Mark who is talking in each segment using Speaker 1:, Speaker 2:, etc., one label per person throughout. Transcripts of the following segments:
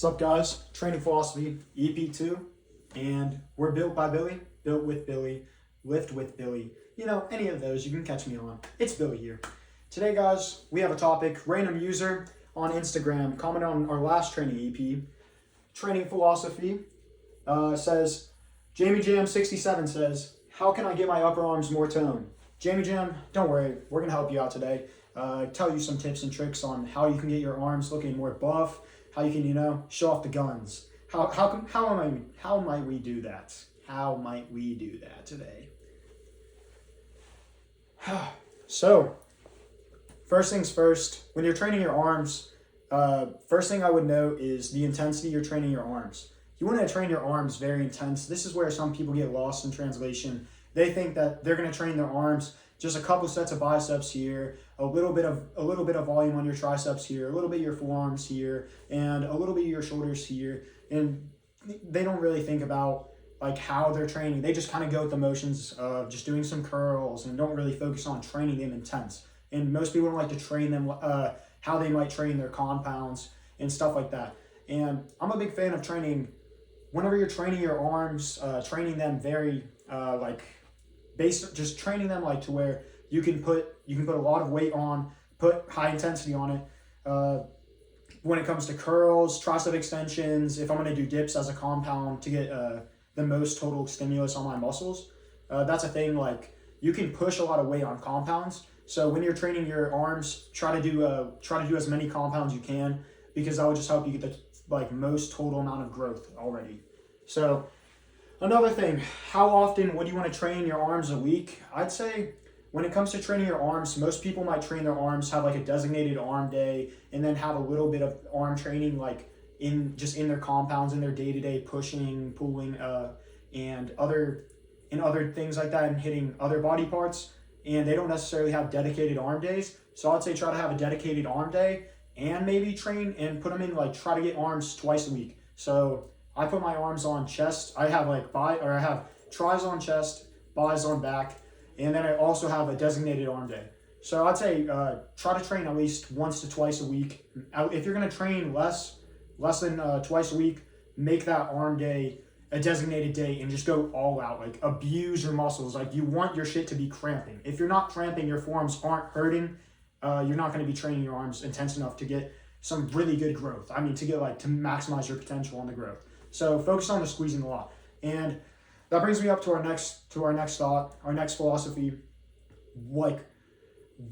Speaker 1: What's up, guys? Training philosophy, EP2, and we're built by Billy, built with Billy, lift with Billy. You know, any of those you can catch me on. It's Billy here. Today, guys, we have a topic. Random user on Instagram commented on our last training EP. Training philosophy says, Jamie Jam 67 says, how can I get my upper arms more toned? Jamie Jam, don't worry, we're gonna help you out today. Tell you some tips and tricks on how you can get your arms looking more buff, how you can, show off the guns. How might we do that? How might we do that today? So, first things first, when you're training your arms, first thing I would note is the intensity you're training your arms. You want to train your arms very intense. This is where some people get lost in translation. They think that they're going to train their arms just a couple sets of biceps here, a little bit of volume on your triceps here, a little bit of your forearms here, and a little bit of your shoulders here. And they don't really think about like how they're training. They just kind of go with the motions of just doing some curls and don't really focus on training them intense. And most people don't like to train them how they might train their compounds and stuff like that. And I'm a big fan of training. Whenever you're training your arms, training them very just training them like to where you can put a lot of weight on, put high intensity on it. When it comes to curls, tricep extensions, if I'm going to do dips as a compound to get the most total stimulus on my muscles, that's a thing. Like, you can push a lot of weight on compounds. So when you're training your arms, try to do as many compounds you can, because that will just help you get the most total amount of growth already. So another thing, how often would you want to train your arms a week? I'd say when it comes to training your arms, most people might train their arms, have like a designated arm day, and then have a little bit of arm training in their compounds, in their day-to-day pushing, pulling, and other things like that, and hitting other body parts. And they don't necessarily have dedicated arm days. So I'd say try to have a dedicated arm day and maybe train and put them in, try to get arms twice a week. So I put my arms on chest. I have I have tris on chest, bis on back, and then I also have a designated arm day. So I'd say try to train at least once to twice a week. If you're going to train less than twice a week, make that arm day a designated day and just go all out. Abuse your muscles. You want your shit to be cramping. If you're not cramping, your forearms aren't hurting, you're not going to be training your arms intense enough to get some really good growth. I mean, to get to maximize your potential on the growth. So focus on the squeezing a lot. And that brings me up to our next thought, our next philosophy.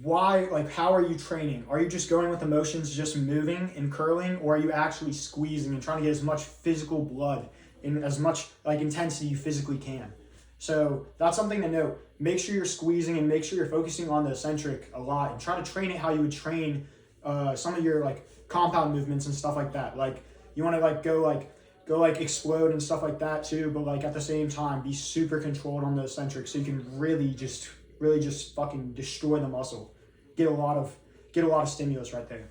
Speaker 1: How are you training? Are you just going with the motions, just moving and curling, or are you actually squeezing and trying to get as much physical blood in as much intensity you physically can? So that's something to note. Make sure you're squeezing and make sure you're focusing on the eccentric a lot, and try to train it how you would train some of your compound movements and stuff like that. You want to go explode and stuff like that too, but at the same time be super controlled on the eccentric, so you can really just fucking destroy the muscle. Get a lot of stimulus right there.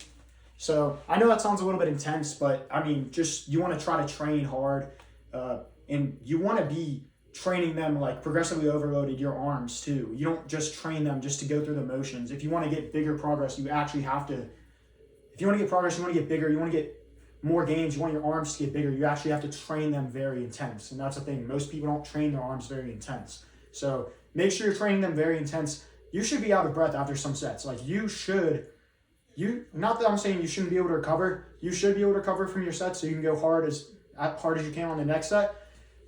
Speaker 1: So I know that sounds a little bit intense, but I mean, you want to try to train hard, and you want to be training them progressively overloaded your arms too. You don't just train them just to go through the motions. If you want to get bigger progress, you actually have to. If you want to get progress, you want to get bigger, you want to get more gains, you want your arms to get bigger, you actually have to train them very intense. And that's the thing. Most people don't train their arms very intense. So make sure you're training them very intense. You should be out of breath after some sets. Not that I'm saying you shouldn't be able to recover. You should be able to recover from your sets so you can go hard as you can on the next set.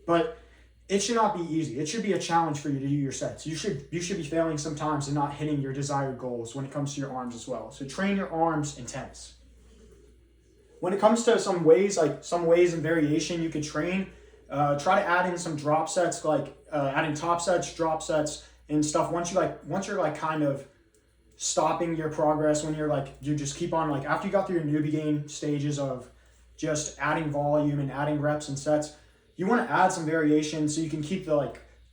Speaker 1: But it should not be easy. It should be a challenge for you to do your sets. You should be failing sometimes and not hitting your desired goals when it comes to your arms as well. So train your arms intense. When it comes to some ways and variation you could train, try to add in some drop sets, adding top sets, drop sets, and stuff. Once you're kind of stopping your progress, when you just keep on after you got through your newbie game stages of just adding volume and adding reps and sets, you want to add some variation so you can keep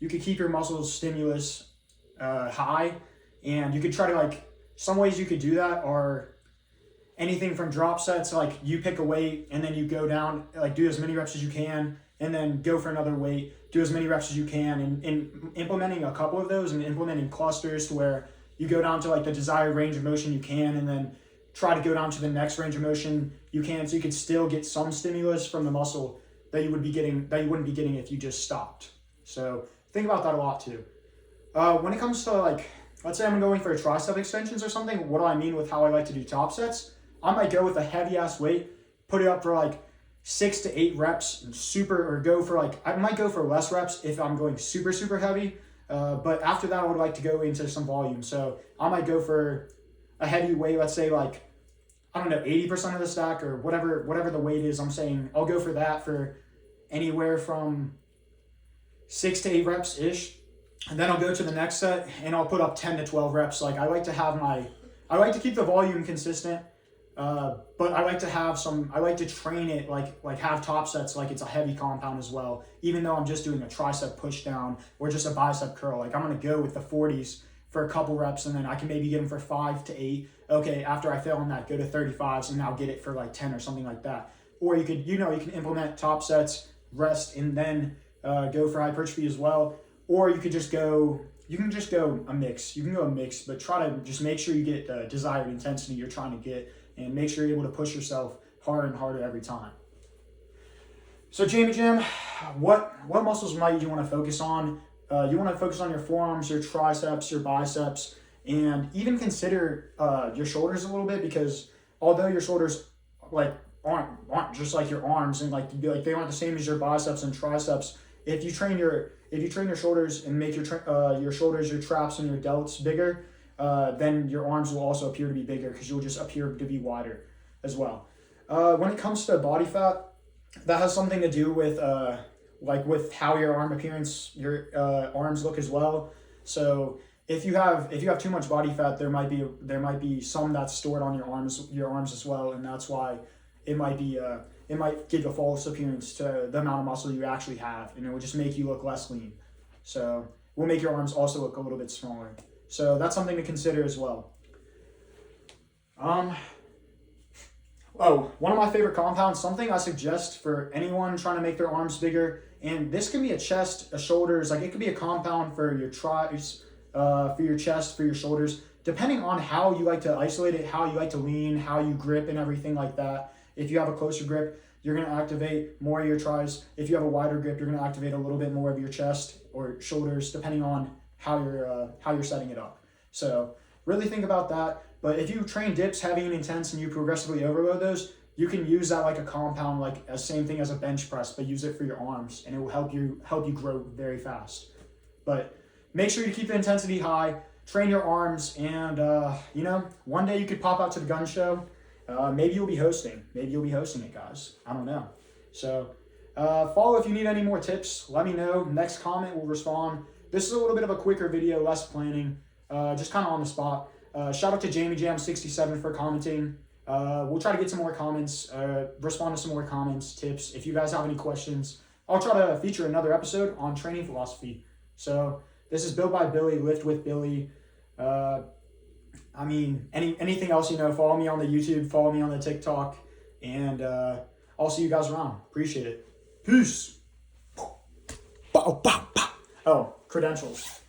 Speaker 1: keep your muscles stimulus high, and you could try to some ways you could do that are anything from drop sets, you pick a weight and then you go down, do as many reps as you can, and then go for another weight, do as many reps as you can, and implementing a couple of those and implementing clusters to where you go down to the desired range of motion you can, and then try to go down to the next range of motion you can, so you could still get some stimulus from the muscle that you wouldn't be getting if you just stopped. So think about that a lot too. When it comes to, like, let's say I'm going for a tricep extensions or something, what do I mean with how I like to do top sets? I might go with a heavy ass weight, put it up for like 6 to 8 reps, and I might go for less reps if I'm going super, super heavy. But after that, I would like to go into some volume. So I might go for a heavy weight, let's say like, I don't know, 80% of the stack or whatever the weight is. I'm saying I'll go for that for anywhere from 6 to 8 reps ish. And then I'll go to the next set and I'll put up 10 to 12 reps. Like, I like to keep the volume consistent. But I like to train it like have top sets like it's a heavy compound as well, even though I'm just doing a tricep push down or just a bicep curl. Like, I'm going to go with the 40s for a couple reps, and then I can maybe get them for 5 to 8. Okay, after I fail on that, go to 35s and now get it for like 10 or something like that. Or you can implement top sets, rest, and then go for hypertrophy as well. Or you can just go a mix. You can go a mix, but try to just make sure you get the desired intensity you're trying to get, and make sure you're able to push yourself harder and harder every time. So Jamie Jam, what muscles might you want to focus on? You want to focus on your forearms, your triceps, your biceps, and even consider your shoulders a little bit, because although your shoulders like aren't just like your arms, and like they aren't the same as your biceps and triceps. If you train your shoulders and make your shoulders, your traps, and your delts bigger, then your arms will also appear to be bigger, because you'll just appear to be wider as well. When it comes to body fat, that has something to do with with how your arm appearance, your arms look as well. So if you have too much body fat, there might be some that's stored on your arms as well, and that's why it might give a false appearance to the amount of muscle you actually have, and it will just make you look less lean. So it will make your arms also look a little bit smaller. So that's something to consider as well. One of my favorite compounds, something I suggest for anyone trying to make their arms bigger, and this can be a chest, a shoulders, like it could be a compound for your tris, for your chest, for your shoulders, depending on how you like to isolate it, how you like to lean, how you grip and everything like that. If you have a closer grip, you're going to activate more of your tris. If you have a wider grip, you're going to activate a little bit more of your chest or shoulders, depending on how you're setting it up. So really think about that. But if you train dips heavy and intense and you progressively overload those, you can use that like a compound, like a same thing as a bench press, but use it for your arms, and it will help you grow very fast. But make sure you keep the intensity high, train your arms, and one day you could pop out to the gun show. Maybe you'll be hosting it, guys. I don't know. So follow if you need any more tips. Let me know. Next comment, we'll respond. This is a little bit of a quicker video, less planning, just kind of on the spot. Shout out to JamieJam67 for commenting. We'll try to get some more comments, respond to some more comments, tips. If you guys have any questions, I'll try to feature another episode on training philosophy. So this is Build by Billy, Lift with Billy. Anything else, follow me on the YouTube, follow me on the TikTok, and I'll see you guys around. Appreciate it. Peace. Bow, bow, bow. Oh, credentials.